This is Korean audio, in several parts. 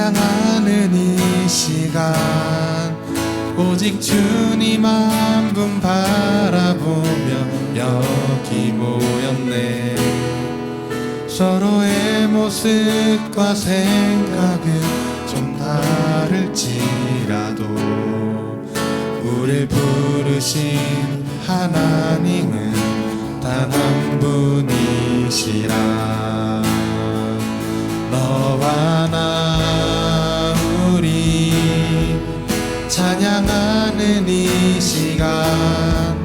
찬양하는 이 시간 오직 주님 한 분 바라보며 여기 모였네. 서로의 모습과 생각은 좀 다를지라도 우릴 부르신 하나님은 단 한 분이시라. 너와 나 우리 찬양하는 이 시간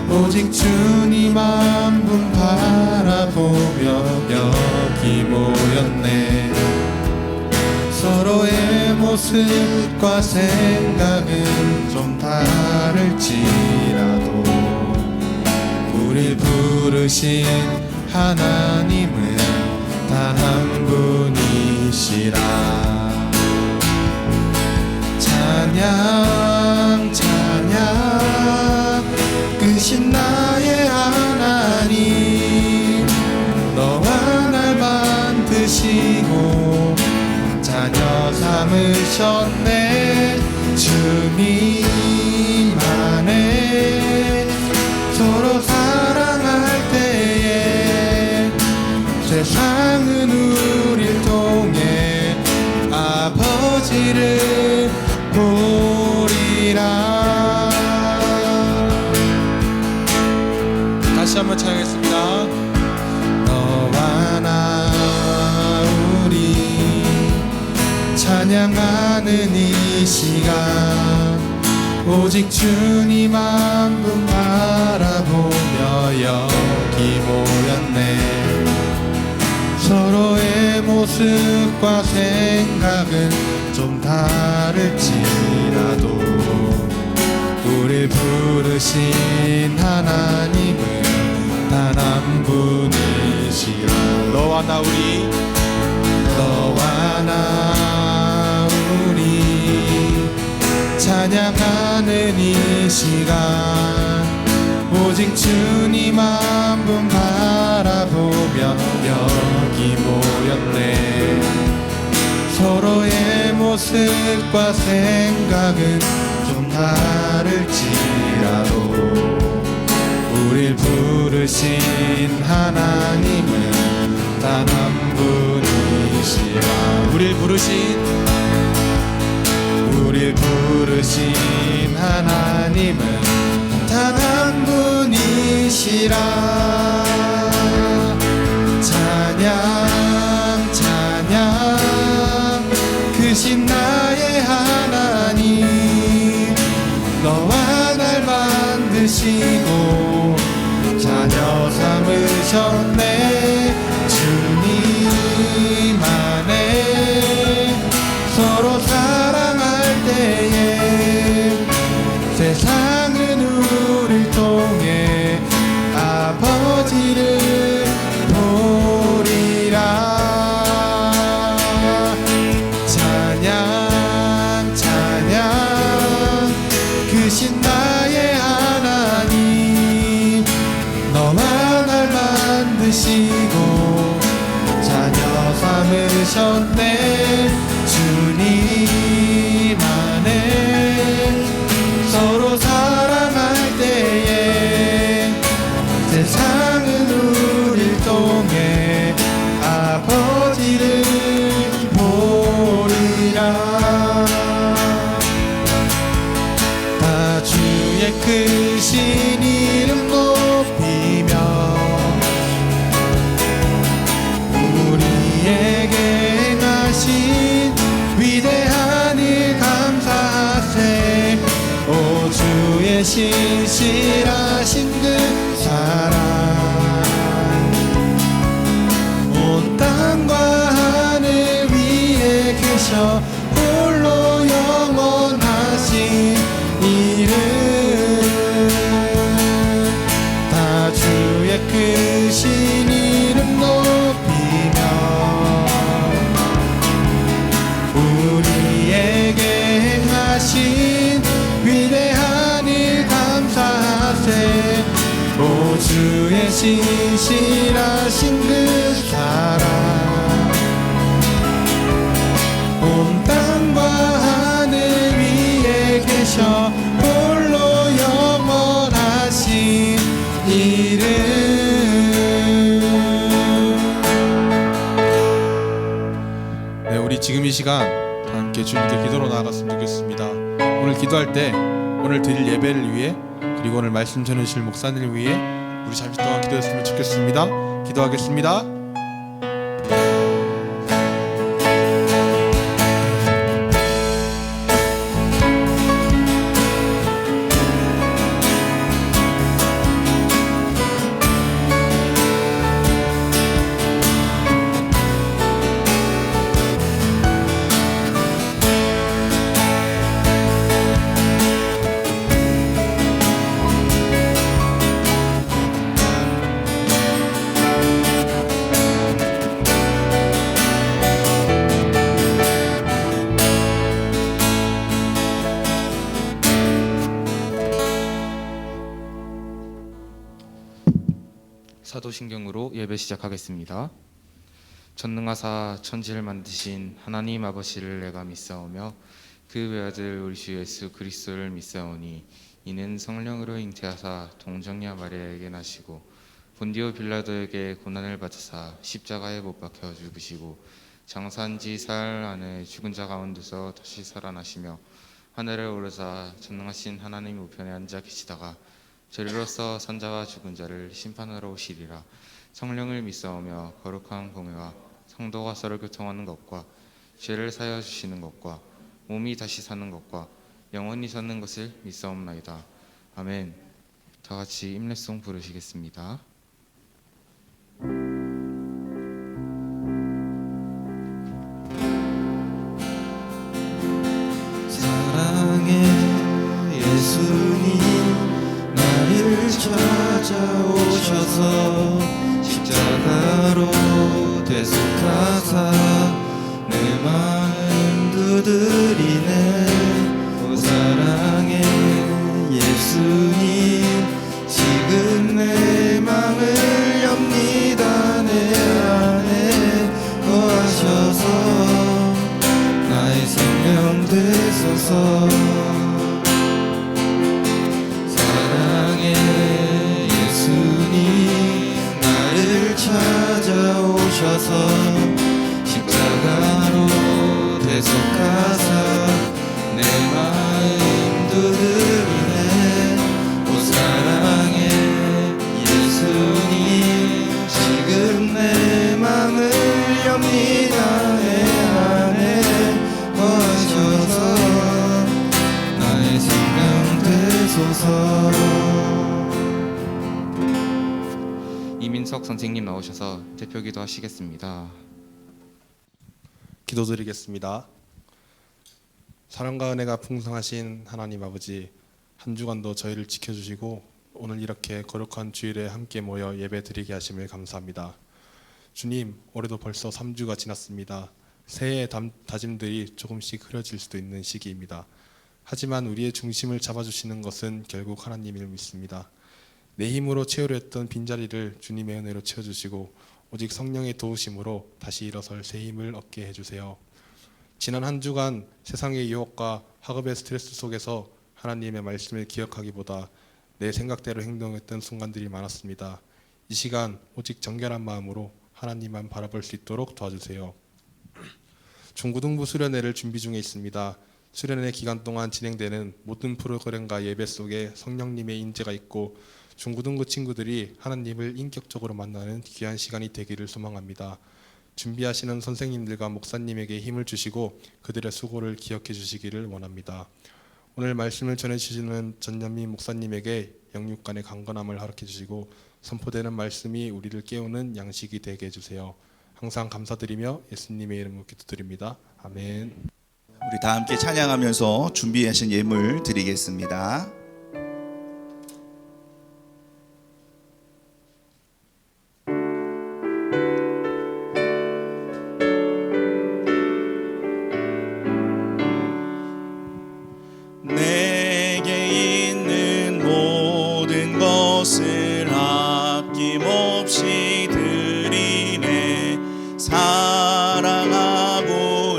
오직 주님 한 분 바라보며 여기 모였네. 서로의 모습과 생각은 좀 다를지라도 우릴 부르신 하나님은 단 한 분이시라. 찬양 찬양 크신 나의 하나님 너와 날 만드시고 자녀 삼으셨네. 주님 안에 서로 사랑할 때에 세상은 우릴 통해 아버지를 보리라. 다시 한번 찬양하겠습니다. 너와 나 우리 찬양하는 이 시간 오직 주님 한 분 바라보며 여기 모였네. 서로의 모습과 생각은 좀 다를지라도 우릴 부르신 하나님은 단 한 분이시라. 너와 나 우리 너와 나 우리 찬양하는 이 시간 오직 주님 한 분 바라보며 여기 모였네. 서로의 모습과 생각은 좀 다를지라도 우릴 부르신 하나님은 단 한 분이시라. 우릴 부르신 하나님은 단 한 분이시라. 찬양 찬양 크신 나의 하나님 너와 날 만드시고 자녀 삼으셨네. 주님 안에 서로 사랑할 때에 세상은 우릴 통해 아버지를 보리라. 찬양 찬양 크신 나의 하나님 너와 날 만드시고 자녀 삼으셨네. 주님 안에 서로 사랑할 때에 세상은 우릴 통해 아버지를 보리라. 다 주의 크신 이름 높이며 우리에게 행하신 위대한 일 감사하세. 오 주의 신실하신 그 사랑 온 땅과 하늘 위에 계셔 홀로 영원하신 이름. 다 주의 크신 이름 높이며 우리에게 행하신 위대한 일 감사하세. 오 주의 신실하신 그 사랑 온 높이셔 홀로 영원하신 이름. 네, 우리 지금 이 시간 다 함께 주님께 기도로 나아갔으면 좋겠습니다. 오늘 기도할 때 오늘 드릴 예배를 위해 그리고 오늘 말씀 전해주실 목사님을 위해 우리 잠시 동안 기도했으면 좋겠습니다. 기도하겠습니다. 사도신경으로 예배 시작하겠습니다. 전능하사 천지를 만드신 하나님 아버지를 내가 믿사오며 그 외아들 우리 주 예수 그리스도를 믿사오니 이는 성령으로 잉태하사 동정녀 마리아에게 나시고 본디오 빌라도에게 고난을 받으사 십자가에 못 박혀 죽으시고 장사한 지 사흘 안에 죽은 자 가운데서 다시 살아나시며 하늘에 오르사 전능하신 하나님 우편에 앉아 계시다가 저리로서 산자와 죽은 자를 심판하러 오시리라. 성령을 믿사오며 거룩한 공회와 성도가 서로 교통하는 것과 죄를 사하여 주시는 것과 몸이 다시 사는 것과 영원히 사는 것을 믿사옵나이다. 아멘. 다 같이 임례송 부르시겠습니다. 사랑의 예수님 나를 찾아오셔서 십자가로 대속하사 내 마음 두드리네. 오 사랑의 예수님 지금 내 맘을 엽니다. 내 안에 거하셔서 나의 생명 되소서. 찾아오셔서 십자가로 대속하사 내 마음 두드리네. 오 사랑의 예수님 지금 내 맘을 엽니다. 내 안에 거하셔서 나의 생명 되소서. 이민석 선생님 나오셔서 대표기도 하시겠습니다. 기도드리겠습니다. 사랑과 은혜가 풍성하신 하나님 아버지, 한 주간도 저희를 지켜주시고 오늘 이렇게 거룩한 주일에 함께 모여 예배드리게 하심을 감사합니다. 주님, 올해도 벌써 3주가 지났습니다. 새해의 다짐들이 조금씩 흐려질 수도 있는 시기입니다. 하지만 우리의 중심을 잡아주시는 것은 결국 하나님을 믿습니다. 내 힘으로 채우려 했던 빈자리를 주님의 은혜로 채워주시고 오직 성령의 도우심으로 다시 일어설 새 힘을 얻게 해주세요. 지난 한 주간 세상의 유혹과 학업의 스트레스 속에서 하나님의 말씀을 기억하기보다 내 생각대로 행동했던 순간들이 많았습니다. 이 시간 오직 정결한 마음으로 하나님만 바라볼 수 있도록 도와주세요. 중고등부 수련회를 준비 중에 있습니다. 수련회 기간 동안 진행되는 모든 프로그램과 예배 속에 성령님의 인재가 있고 중고등부 친구들이 하나님을 인격적으로 만나는 귀한 시간이 되기를 소망합니다. 준비하시는 선생님들과 목사님에게 힘을 주시고 그들의 수고를 기억해 주시기를 원합니다. 오늘 말씀을 전해주시는 전현미 목사님에게 영육간의 강건함을 허락해 주시고 선포되는 말씀이 우리를 깨우는 양식이 되게 해주세요. 항상 감사드리며 예수님의 이름으로 기도드립니다. 아멘. 우리 다 함께 찬양하면서 준비하신 예물 드리겠습니다. 내게 있는 모든 것을 아낌없이 드리네. 사랑하고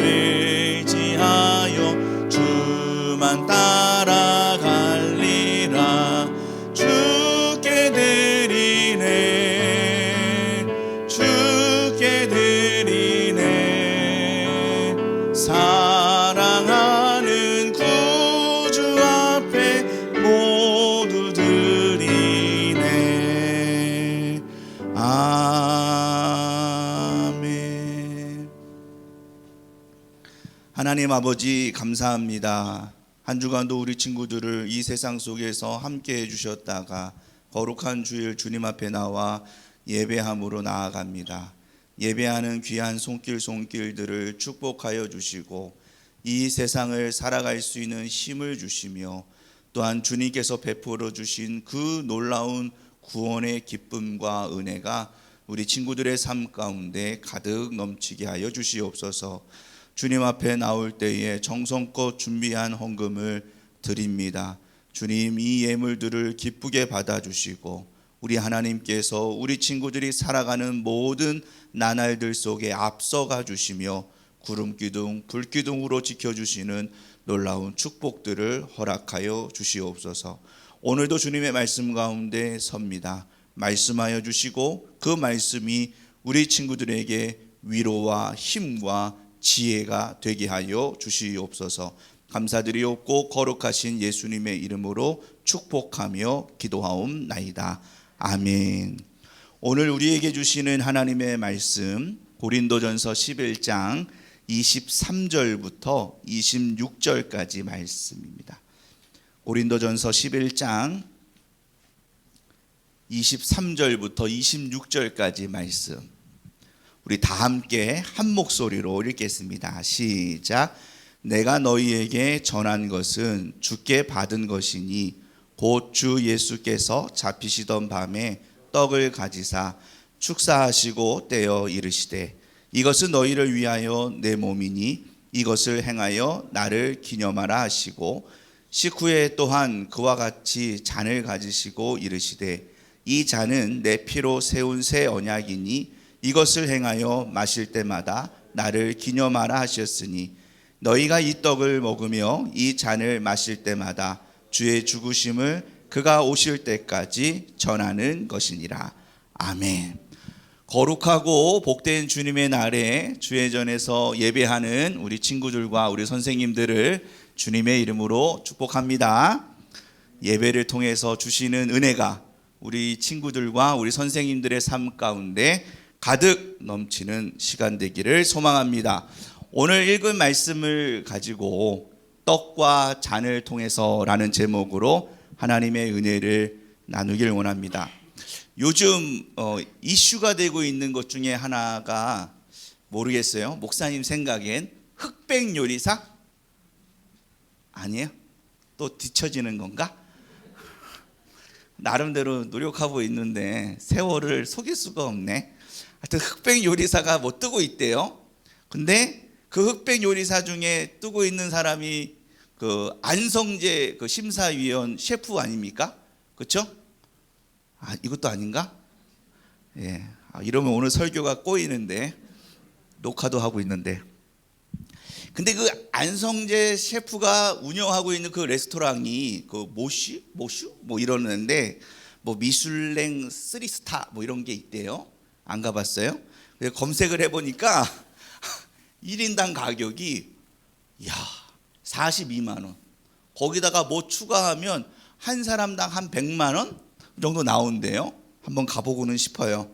의지하여 주만 따라 하나님 아버지 감사합니다. 한 주간도 우리 친구들을 이 세상 속에서 함께 해주셨다가 거룩한 주일 주님 앞에 나와 예배함으로 나아갑니다. 예배하는 귀한 손길들을 축복하여 주시고 이 세상을 살아갈 수 있는 힘을 주시며 또한 주님께서 베풀어 주신 그 놀라운 구원의 기쁨과 은혜가 우리 친구들의 삶 가운데 가득 넘치게 하여 주시옵소서. 주님 앞에 나올 때에 정성껏 준비한 헌금을 드립니다. 주님, 이 예물들을 기쁘게 받아주시고 우리 하나님께서 우리 친구들이 살아가는 모든 나날들 속에 앞서가 주시며 구름기둥, 불기둥으로 지켜주시는 놀라운 축복들을 허락하여 주시옵소서. 오늘도 주님의 말씀 가운데 섭니다. 말씀하여 주시고 그 말씀이 우리 친구들에게 위로와 힘과 지혜가 되게 하여 주시옵소서. 감사드리옵고 거룩하신 예수님의 이름으로 축복하며 기도하옵나이다. 아멘. 오늘 우리에게 주시는 하나님의 말씀 고린도전서 11장 23절부터 26절까지 말씀입니다. 고린도전서 11장 23절부터 26절까지 말씀, 우리 다 함께 한 목소리로 읽겠습니다. 시작. 내가 너희에게 전한 것은 주께 받은 것이니 곧 주 예수께서 잡히시던 밤에 떡을 가지사 축사하시고 떼어 이르시되 이것은 너희를 위하여 내 몸이니 이것을 행하여 나를 기념하라 하시고 식후에 또한 그와 같이 잔을 가지시고 이르시되 이 잔은 내 피로 세운 새 언약이니 이것을 행하여 마실 때마다 나를 기념하라 하셨으니 너희가 이 떡을 먹으며 이 잔을 마실 때마다 주의 죽으심을 그가 오실 때까지 전하는 것이니라. 아멘. 거룩하고 복된 주님의 날에 주회전에서 예배하는 우리 친구들과 우리 선생님들을 주님의 이름으로 축복합니다. 예배를 통해서 주시는 은혜가 우리 친구들과 우리 선생님들의 삶 가운데 가득 넘치는 시간 되기를 소망합니다. 오늘 읽은 말씀을 가지고 떡과 잔을 통해서라는 제목으로 하나님의 은혜를 나누길 원합니다. 요즘 이슈가 되고 있는 것 중에 하나가 모르겠어요. 목사님 생각엔 흑백 요리사? 아니에요? 또 뒤처지는 건가? 나름대로 노력하고 있는데 세월을 속일 수가 없네. 하여튼 흑백 요리사가 뭐 뜨고 있대요. 근데 그 흑백 요리사 중에 뜨고 있는 사람이 그 안성재 그 심사위원 셰프 아닙니까? 그렇죠? 아, 이것도 아닌가? 예. 이러면 오늘 설교가 꼬이는데 녹화도 하고 있는데. 근데 그 안성재 셰프가 운영하고 있는 그 레스토랑이 그 모슈 뭐 이러는데 뭐 미슐랭 3스타 뭐 이런 게 있대요. 안 가봤어요? 검색을 해보니까 1인당 가격이 42만 원. 거기다가 뭐 추가하면 한 사람당 한 100만 원 정도 나온대요. 한번 가보고는 싶어요.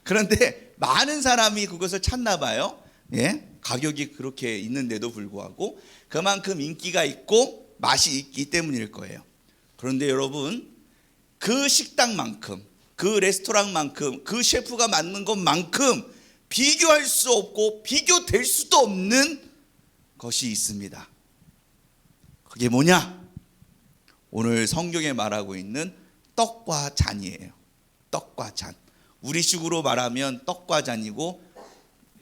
그런데 많은 사람이 그것을 찾나 봐요. 예? 가격이 그렇게 있는데도 불구하고 그만큼 인기가 있고 맛이 있기 때문일 거예요. 그런데 여러분, 그 식당만큼, 그 레스토랑만큼, 그 셰프가 만든 것만큼 비교할 수 없고 비교될 수도 없는 것이 있습니다. 그게 뭐냐? 오늘 성경에 말하고 있는 떡과 잔이에요. 떡과 잔. 우리식으로 말하면 떡과 잔이고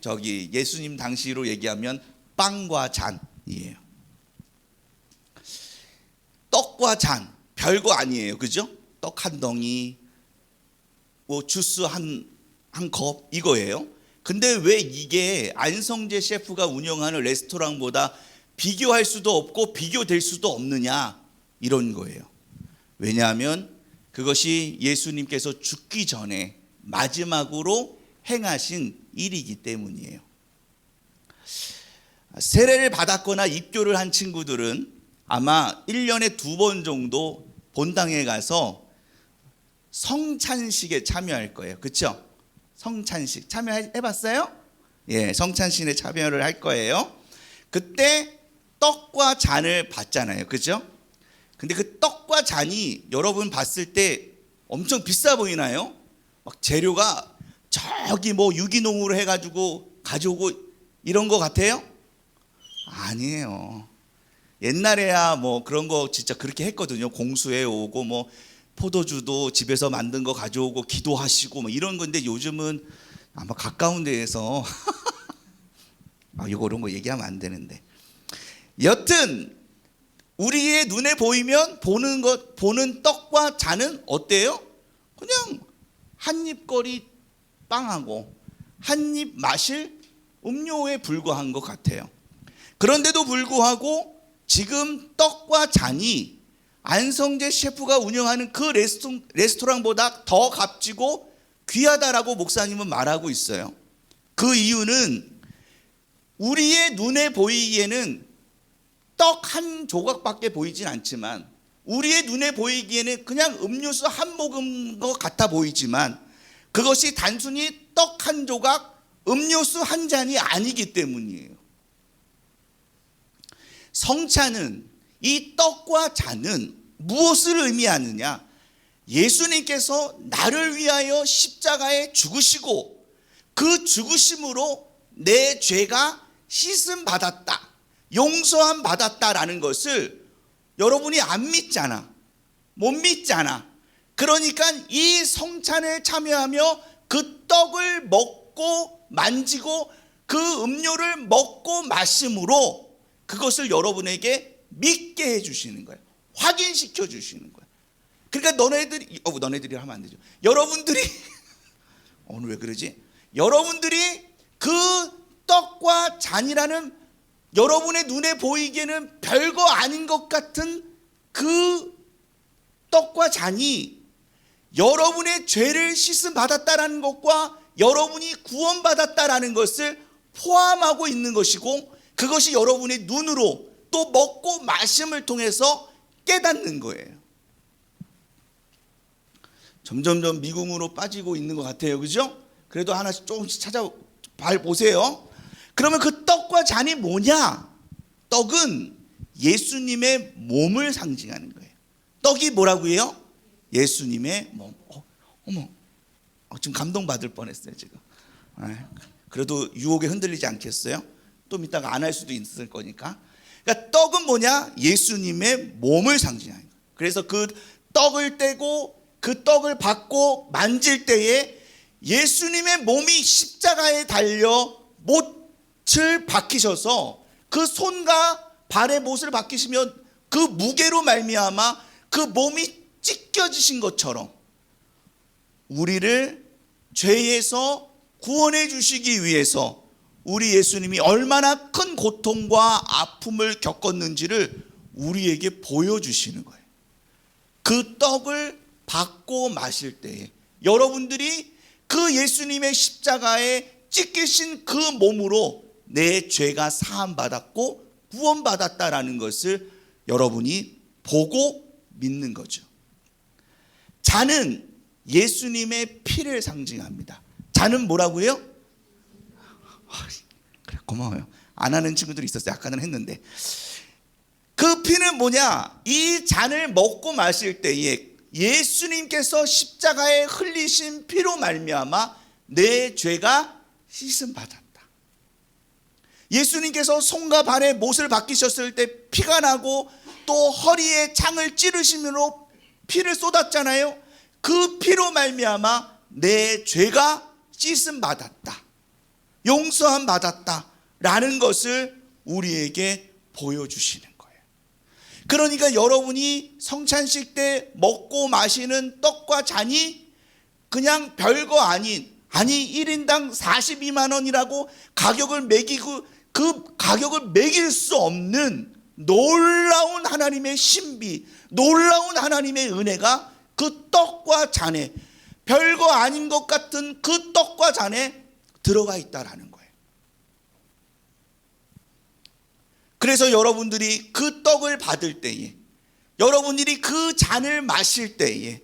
저기 예수님 당시로 얘기하면 빵과 잔이에요. 떡과 잔 별거 아니에요. 그죠? 떡 한 덩이, 뭐 주스 한 컵 이거예요. 근데 왜 이게 안성재 셰프가 운영하는 레스토랑보다 비교할 수도 없고 비교될 수도 없느냐 이런 거예요. 왜냐하면 그것이 예수님께서 죽기 전에 마지막으로 행하신 일이기 때문이에요. 세례를 받았거나 입교를 한 친구들은 아마 1년에 2번 정도 본당에 가서 성찬식에 참여할 거예요. 그렇죠? 성찬식 참여해봤어요? 성찬신에 참여를 할 거예요. 그때 떡과 잔을 받잖아요. 그죠? 근데 그 떡과 잔이 여러분 봤을 때 엄청 비싸 보이나요? 막 재료가 저기 뭐 유기농으로 해가지고 가져오고 이런 거 같아요? 아니에요. 옛날에야 뭐 그런 거 진짜 그렇게 했거든요. 공수해 오고 뭐 포도주도 집에서 만든 거 가져오고 기도하시고 뭐 이런 건데 요즘은 아마 가까운 데에서 이런 거 얘기하면 안 되는데, 여튼 우리의 눈에 보이면 보는 떡과 잔은 어때요? 그냥 한 입거리 빵하고 한 입 마실 음료에 불과한 것 같아요. 그런데도 불구하고 지금 떡과 잔이 안성재 셰프가 운영하는 그 레스토랑보다 더 값지고 귀하다라고 목사님은 말하고 있어요. 그 이유는 우리의 눈에 보이기에는 떡 한 조각밖에 보이진 않지만, 우리의 눈에 보이기에는 그냥 음료수 한 모금 것 같아 보이지만, 그것이 단순히 떡 한 조각, 음료수 한 잔이 아니기 때문이에요. 성찬은, 이 떡과 잔은 무엇을 의미하느냐? 예수님께서 나를 위하여 십자가에 죽으시고 그 죽으심으로 내 죄가 씻음 받았다, 용서함 받았다라는 것을 여러분이 안 믿잖아. 못 믿잖아. 그러니까 이 성찬에 참여하며 그 떡을 먹고 만지고 그 음료를 먹고 마심으로 그것을 여러분에게 믿게 해주시는 거예요. 확인시켜 주시는 거예요. 그러니까 너네들이 하면 안 되죠. 여러분들이 오늘 왜 그러지? 여러분들이 그 떡과 잔이라는 여러분의 눈에 보이기에는 별거 아닌 것 같은 그 떡과 잔이 여러분의 죄를 씻음 받았다라는 것과 여러분이 구원받았다라는 것을 포함하고 있는 것이고, 그것이 여러분의 눈으로 또 먹고 마심을 통해서 깨닫는 거예요. 점점점 미궁으로 빠지고 있는 것 같아요. 그죠? 그래도 하나씩 조금씩 찾아보세요. 그러면 그 떡과 잔이 뭐냐? 떡은 예수님의 몸을 상징하는 거예요. 떡이 뭐라고 해요? 예수님의 몸. 지금 감동받을 뻔했어요 지금. 그래도 유혹에 흔들리지 않겠어요? 좀 이따가 안 할 수도 있을 거니까. 그러니까 떡은 뭐냐? 예수님의 몸을 상징하는 거예요. 그래서 그 떡을 떼고 그 떡을 받고 만질 때에 예수님의 몸이 십자가에 달려 못을 박히셔서 그 손과 발의 못을 박히시면 그 무게로 말미암아 그 몸이 찢겨지신 것처럼 우리를 죄에서 구원해 주시기 위해서 우리 예수님이 얼마나 큰 고통과 아픔을 겪었는지를 우리에게 보여주시는 거예요. 그 떡을 받고 마실 때에 여러분들이 그 예수님의 십자가에 찢기신 그 몸으로 내 죄가 사함받았고 구원받았다라는 것을 여러분이 보고 믿는 거죠. 잔은 예수님의 피를 상징합니다. 잔은 뭐라고요? 그래, 고마워요. 안 하는 친구들이 있었어요. 아까는 했는데. 그 피는 뭐냐? 이 잔을 먹고 마실 때에 예수님께서 십자가에 흘리신 피로 말미암아 내 죄가 씻음 받았다. 예수님께서 손과 발에 못을 박히셨을 때 피가 나고 또 허리에 창을 찌르심으로 피를 쏟았잖아요. 그 피로 말미암아 내 죄가 씻음 받았다, 용서함 받았다 라는 것을 우리에게 보여주시는 거예요. 그러니까 여러분이 성찬식 때 먹고 마시는 떡과 잔이 그냥 별거 아닌, 아니 1인당 42만 원이라고 가격을 매기고 그 가격을 매길 수 없는 놀라운 하나님의 신비, 놀라운 하나님의 은혜가 그 떡과 잔에, 별거 아닌 것 같은 그 떡과 잔에 들어가 있다라는 거예요. 그래서 여러분들이 그 떡을 받을 때에, 여러분들이 그 잔을 마실 때에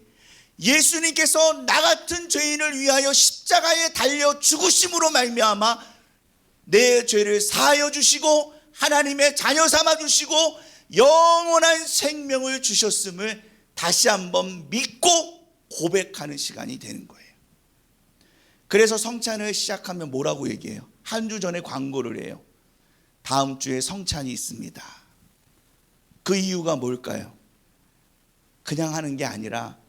예수님께서 나 같은 죄인을 위하여 십자가에 달려 죽으심으로 말미암아 내 죄를 사하여 주시고 하나님의 자녀 삼아 주시고 영원한 생명을 주셨음을 다시 한번 믿고 고백하는 시간이 되는 거예요. 그래서 성찬을 시작하면 뭐라고 얘기해요? 한 주 전에 광고를 해요. 다음 주에 성찬이 있습니다. 그 이유가 뭘까요? 그냥 하는 게 아니라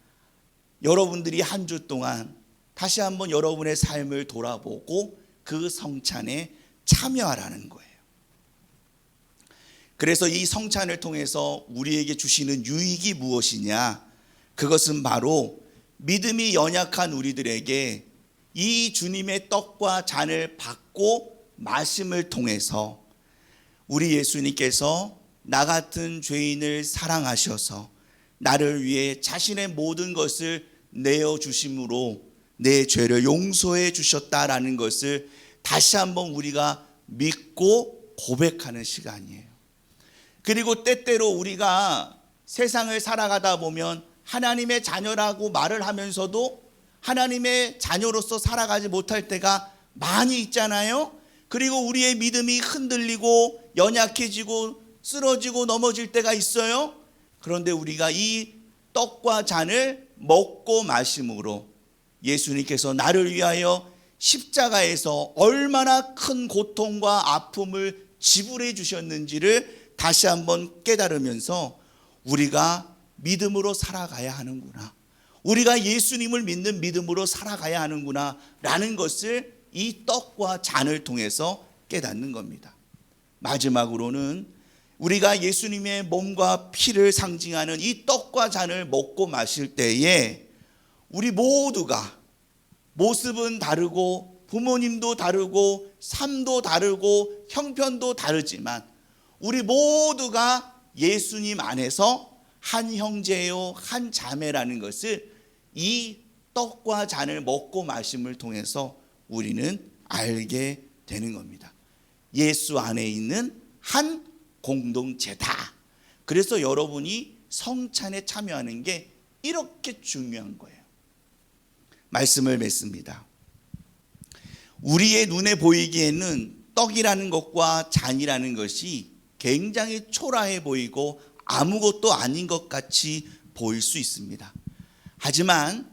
여러분들이 한 주 동안 다시 한번 여러분의 삶을 돌아보고 그 성찬에 참여하라는 거예요. 그래서 이 성찬을 통해서 우리에게 주시는 유익이 무엇이냐? 그것은 바로 믿음이 연약한 우리들에게 이 주님의 떡과 잔을 받고 마심을 통해서 우리 예수님께서 나 같은 죄인을 사랑하셔서 나를 위해 자신의 모든 것을 내어주심으로 내 죄를 용서해 주셨다라는 것을 다시 한번 우리가 믿고 고백하는 시간이에요. 그리고 때때로 우리가 세상을 살아가다 보면 하나님의 자녀라고 말을 하면서도 하나님의 자녀로서 살아가지 못할 때가 많이 있잖아요. 그리고 우리의 믿음이 흔들리고 연약해지고 쓰러지고 넘어질 때가 있어요. 그런데 우리가 이 떡과 잔을 먹고 마심으로 예수님께서 나를 위하여 십자가에서 얼마나 큰 고통과 아픔을 지불해 주셨는지를 다시 한번 깨달으면서 우리가 믿음으로 살아가야 하는구나, 우리가 예수님을 믿는 믿음으로 살아가야 하는구나 라는 것을 이 떡과 잔을 통해서 깨닫는 겁니다. 마지막으로는 우리가 예수님의 몸과 피를 상징하는 이 떡과 잔을 먹고 마실 때에 우리 모두가 모습은 다르고 부모님도 다르고 삶도 다르고 형편도 다르지만 우리 모두가 예수님 안에서 한 형제요 한 자매라는 것을 이 떡과 잔을 먹고 마심을 통해서 우리는 알게 되는 겁니다. 예수 안에 있는 한 공동체다. 그래서 여러분이 성찬에 참여하는 게 이렇게 중요한 거예요. 말씀을 맺습니다. 우리의 눈에 보이기에는 떡이라는 것과 잔이라는 것이 굉장히 초라해 보이고 아무것도 아닌 것 같이 보일 수 있습니다. 하지만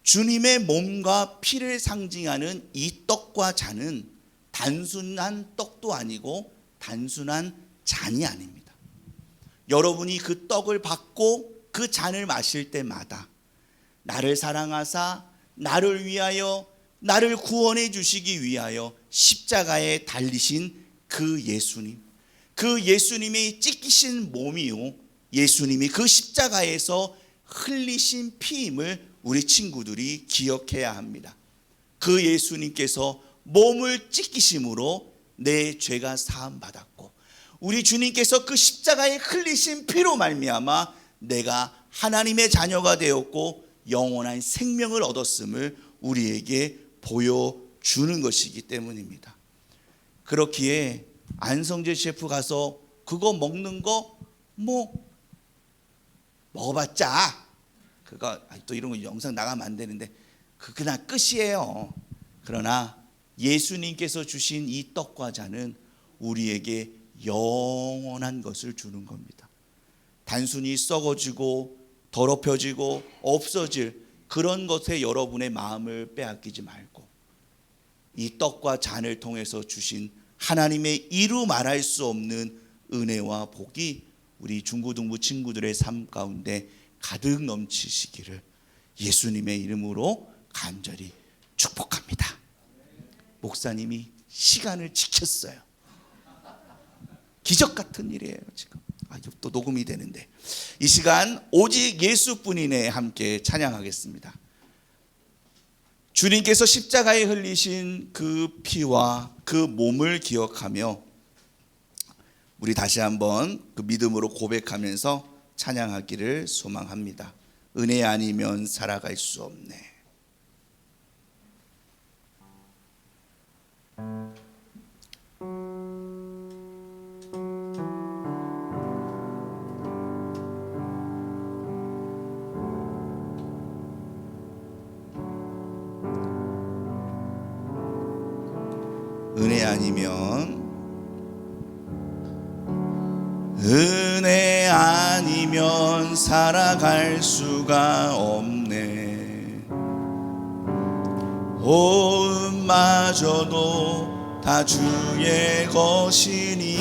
주님의 몸과 피를 상징하는 이 떡과 잔은 단순한 떡도 아니고 단순한 잔이 아닙니다. 여러분이 그 떡을 받고 그 잔을 마실 때마다 나를 사랑하사 나를 위하여 나를 구원해 주시기 위하여 십자가에 달리신 그 예수님, 그 예수님의 찢기신 몸이요 예수님이 그 십자가에서 흘리신 피임을 우리 친구들이 기억해야 합니다. 그 예수님께서 몸을 찢기심으로 내 죄가 사함 받았고 우리 주님께서 그 십자가에 흘리신 피로 말미암아 내가 하나님의 자녀가 되었고 영원한 생명을 얻었음을 우리에게 보여주는 것이기 때문입니다. 그렇기에 안성재 셰프 가서 그거 먹는 거 먹어봤자 그거 또 이런 거 영상 나가면 안 되는데 그냥 끝이에요. 그러나 예수님께서 주신 이 떡과 잔은 우리에게 영원한 것을 주는 겁니다. 단순히 썩어지고 더럽혀지고 없어질 그런 것에 여러분의 마음을 빼앗기지 말고 이 떡과 잔을 통해서 주신 하나님의 이루 말할 수 없는 은혜와 복이 우리 중고등부 친구들의 삶 가운데 가득 넘치시기를 예수님의 이름으로 간절히 축복합니다. 목사님이 시간을 지켰어요. 기적 같은 일이에요 지금. 또 녹음이 되는데 이 시간 오직 예수뿐이네 함께 찬양하겠습니다. 주님께서 십자가에 흘리신 그 피와 그 몸을 기억하며 우리 다시 한번 그 믿음으로 고백하면서 찬양하기를 소망합니다. 은혜 아니면 살아갈 수 없네. 은혜 아니면 살아갈 수가 없네. 호흡마저도 다 주의 것이니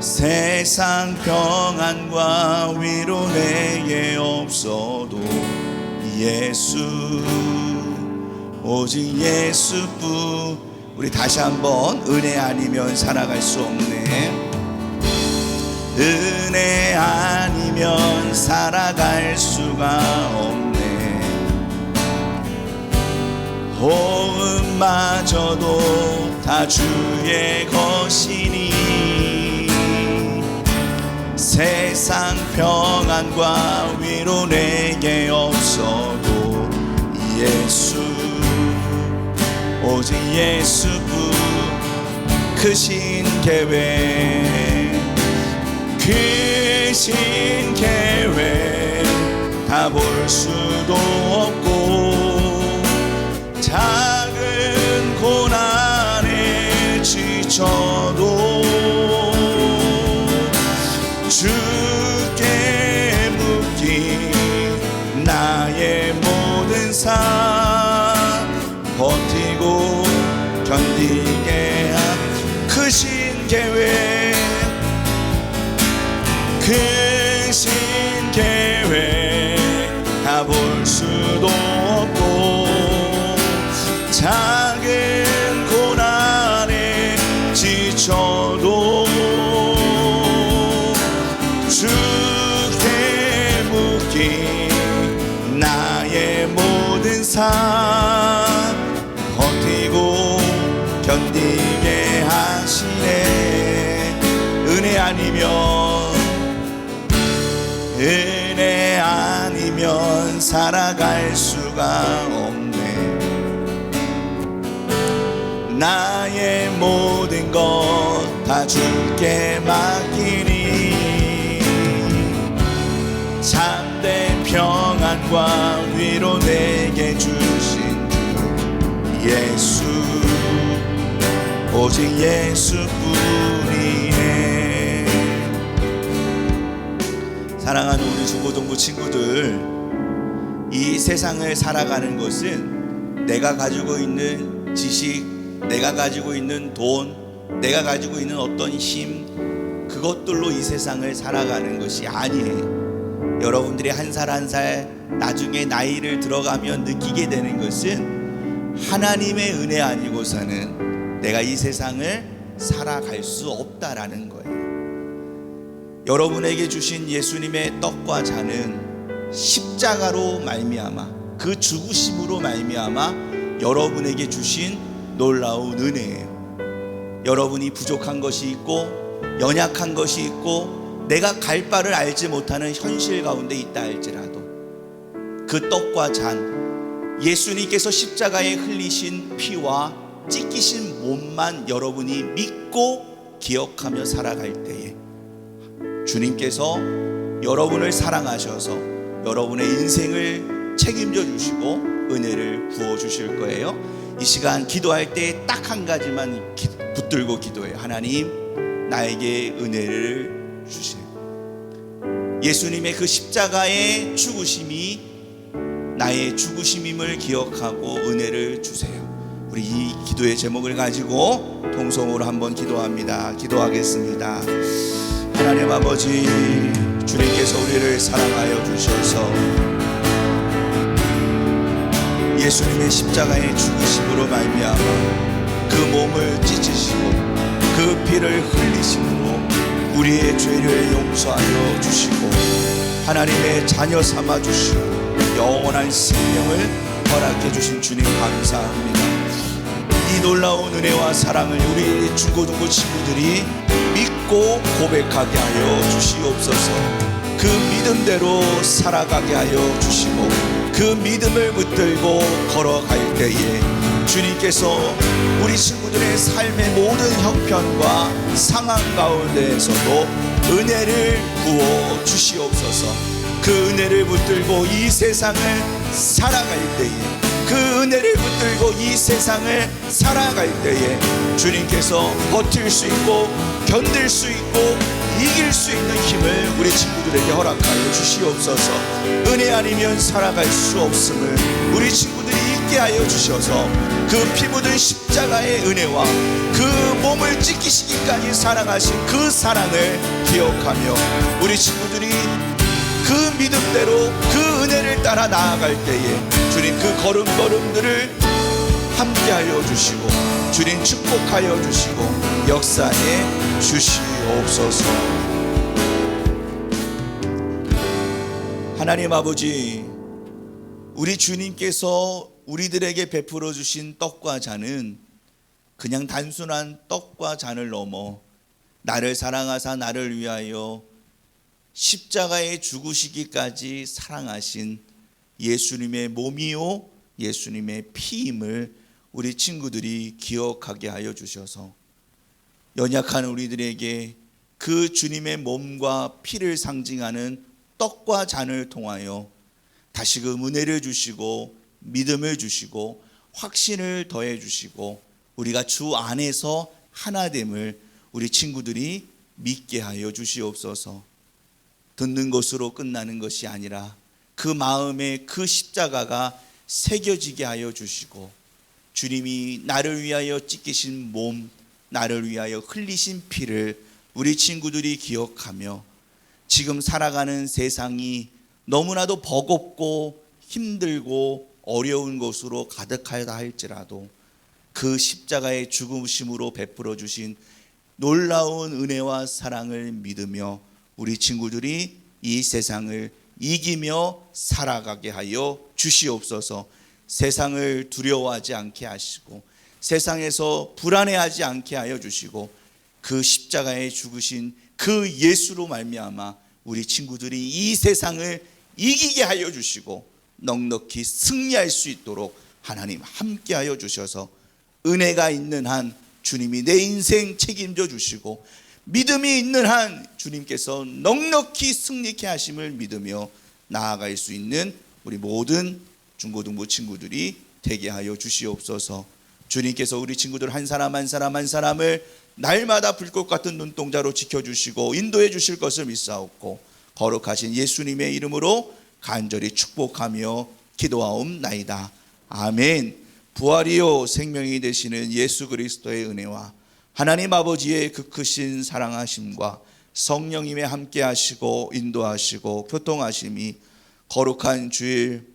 세상 평안과 위로 내게 없어도 예수, 오직 예수뿐. 우리 다시 한번 은혜 아니면 살아갈 수 없네. 은혜 아니면 살아갈 수가 없네. 호흡마저도 다 주의 것이니 세상 평안과 위로 내게 없어도 예수, 오직 예수뿐. 크신 계획, 크신 계획 다 볼 수도 없고 작은 고난에 지쳐도 주께 묶인 나의 모든 삶 버티고 견디게 한 크신 계획, 크신 계획 다 볼 수도 없고 작은 고난에 지쳐도 주께 묶인 나의 모든 삶 버티고 견디게 하시네. 은혜 아니면 살아갈 수가 없네. 나의 모든 것 다 주께 맡기니 참된 평안과 위로 내게 주신 주 예수, 오직 예수뿐이네. 사랑하는 우리 중고등부 친구들, 이 세상을 살아가는 것은 내가 가지고 있는 지식, 내가 가지고 있는 돈, 내가 가지고 있는 어떤 힘, 그것들로 이 세상을 살아가는 것이 아니에요. 여러분들이 한 살 한 살 나중에 나이를 들어가면 느끼게 되는 것은 하나님의 은혜 아니고서는 내가 이 세상을 살아갈 수 없다라는 거예요. 여러분에게 주신 예수님의 떡과 잔은 십자가로 말미암아, 그 죽으심으로 말미암아 여러분에게 주신 놀라운 은혜예요. 여러분이 부족한 것이 있고 연약한 것이 있고 내가 갈 바를 알지 못하는 현실 가운데 있다 할지라도 그 떡과 잔, 예수님께서 십자가에 흘리신 피와 찢기신 몸만 여러분이 믿고 기억하며 살아갈 때에 주님께서 여러분을 사랑하셔서 여러분의 인생을 책임져 주시고 은혜를 부어 주실 거예요. 이 시간 기도할 때 딱 한 가지만 붙들고 기도해요. 하나님, 나에게 은혜를 주세요. 예수님의 그 십자가의 죽으심이 나의 죽으심임을 기억하고 은혜를 주세요. 우리 이 기도의 제목을 가지고 통성으로 한번 기도하겠습니다. 하나님 아버지, 주님께서 우리를 사랑하여 주셔서 예수님의 십자가의 죽으심으로 말미암아 그 몸을 찢으시고 그 피를 흘리심으로 우리의 죄를 용서하여 주시고 하나님의 자녀 삼아 주시고 영원한 생명을 허락해 주신 주님 감사합니다. 이 놀라운 은혜와 사랑을 우리 중고등부 친구들이 믿고 고백하게 하여 주시옵소서. 그 믿음대로 살아가게 하여 주시고 그 믿음을 붙들고 걸어갈 때에 주님께서 우리 친구들의 삶의 모든 형편과 상황 가운데에서도 은혜를 부어 주시옵소서. 그 은혜를 붙들고 이 세상을 살아갈 때에 그 은혜를 붙들고 이 세상을 살아갈 때에 주님께서 버틸 수 있고 견딜 수 있고 이길 수 있는 힘을 우리 친구들에게 허락하여 주시옵소서. 은혜 아니면 살아갈 수 없음을 우리 친구들이 있게 하여 주셔서 그 피 묻은 십자가의 은혜와 그 몸을 찢기시기까지 사랑하신 그 사랑을 기억하며 우리 친구들이 그 믿음대로 그 은혜를 따라 나아갈 때에 주님 그 걸음걸음들을 함께하여 주시고 주님 축복하여 주시고 역사해 주시옵소서. 하나님 아버지, 우리 주님께서 우리들에게 베풀어 주신 떡과 잔은 그냥 단순한 떡과 잔을 넘어 나를 사랑하사 나를 위하여 십자가에 죽으시기까지 사랑하신 예수님의 몸이요 예수님의 피임을 우리 친구들이 기억하게 하여 주셔서 연약한 우리들에게 그 주님의 몸과 피를 상징하는 떡과 잔을 통하여 다시금 은혜를 주시고 믿음을 주시고 확신을 더해 주시고 우리가 주 안에서 하나됨을 우리 친구들이 믿게 하여 주시옵소서. 듣는 것으로 끝나는 것이 아니라 그 마음에 그 십자가가 새겨지게 하여 주시고 주님이 나를 위하여 찢기신 몸, 나를 위하여 흘리신 피를 우리 친구들이 기억하며 지금 살아가는 세상이 너무나도 버겁고 힘들고 어려운 것으로 가득하다 할지라도 그 십자가의 죽으심으로 베풀어 주신 놀라운 은혜와 사랑을 믿으며 우리 친구들이 이 세상을 이기며 살아가게 하여 주시옵소서. 세상을 두려워하지 않게 하시고 세상에서 불안해하지 않게 하여 주시고 그 십자가에 죽으신 그 예수로 말미암아 우리 친구들이 이 세상을 이기게 하여 주시고 넉넉히 승리할 수 있도록 하나님 함께하여 주셔서 은혜가 있는 한 주님이 내 인생 책임져 주시고 믿음이 있는 한 주님께서 넉넉히 승리케 하심을 믿으며 나아갈 수 있는 우리 모든 중고등부 친구들이 되게 하여 주시옵소서. 주님께서 우리 친구들 한 사람 한 사람 한 사람을 날마다 불꽃 같은 눈동자로 지켜주시고 인도해 주실 것을 믿사옵고 거룩하신 예수님의 이름으로 간절히 축복하며 기도하옵나이다. 아멘. 부활이요 생명이 되시는 예수 그리스도의 은혜와 하나님 아버지의 그 크신 사랑하심과 성령님의 함께 하시고 인도하시고 교통하심이 거룩한 주일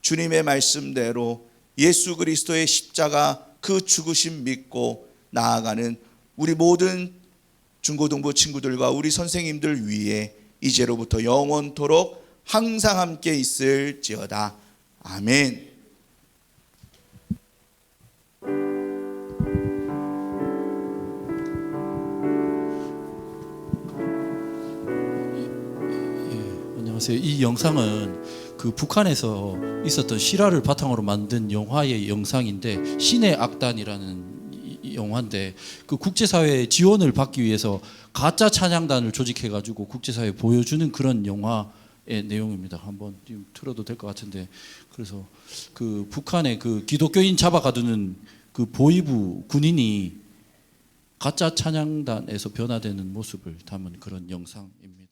주님의 말씀대로 예수 그리스도의 십자가 그 죽으심 믿고 나아가는 우리 모든 중고등부 친구들과 우리 선생님들 위해 이제로부터 영원토록 항상 함께 있을지어다. 아멘. 안녕하세요. 이 영상은 그 북한에서 있었던 실화를 바탕으로 만든 영화의 영상인데 신의 악단이라는 영화인데 그 국제사회의 지원을 받기 위해서 가짜 찬양단을 조직해가지고 국제사회에 보여주는 그런 영화의 내용입니다. 한번 지금 틀어도 될 것 같은데 그래서 그 북한의 그 기독교인 잡아가두는 그 보위부 군인이 가짜 찬양단에서 변화되는 모습을 담은 그런 영상입니다.